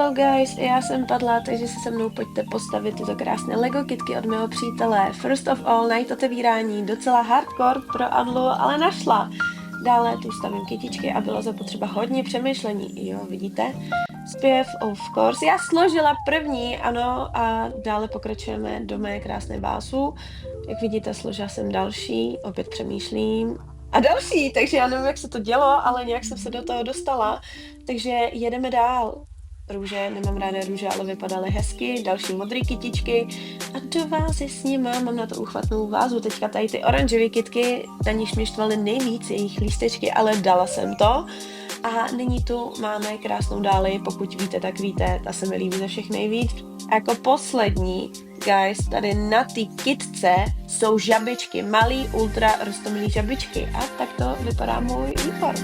Hello guys, já jsem Padla, takže si se mnou pojďte postavit tyto krásné Lego kitky od mého přítele. First of all, night otevírání, docela hardcore pro Adlu, ale našla. Dále tu stavím kytičky a bylo zapotřeba hodně přemýšlení, jo, vidíte? Zpěv, of course. Já složila první, ano, a dále pokračujeme do mé krásné básu. Jak vidíte, složila jsem další, opět přemýšlím. A další, takže já nevím, jak se to dělo, ale nějak jsem se do toho dostala. Takže jedeme dál. Růže, nemám ráda růže, ale vypadaly hezky, další modré kytičky a do vázy s nima mám na to uchvatnou vázu. Teďka tady ty oranžové kytky, na níž mě štvaly nejvíc jejich lístečky, ale dala jsem to. A nyní tu máme krásnou dáli, pokud víte, tak víte, ta se mi líbí ze všech nejvíc. A jako poslední, guys, tady na té kytce jsou žabičky, malý, ultra roztomilý žabičky. A tak to vypadá můj výbor.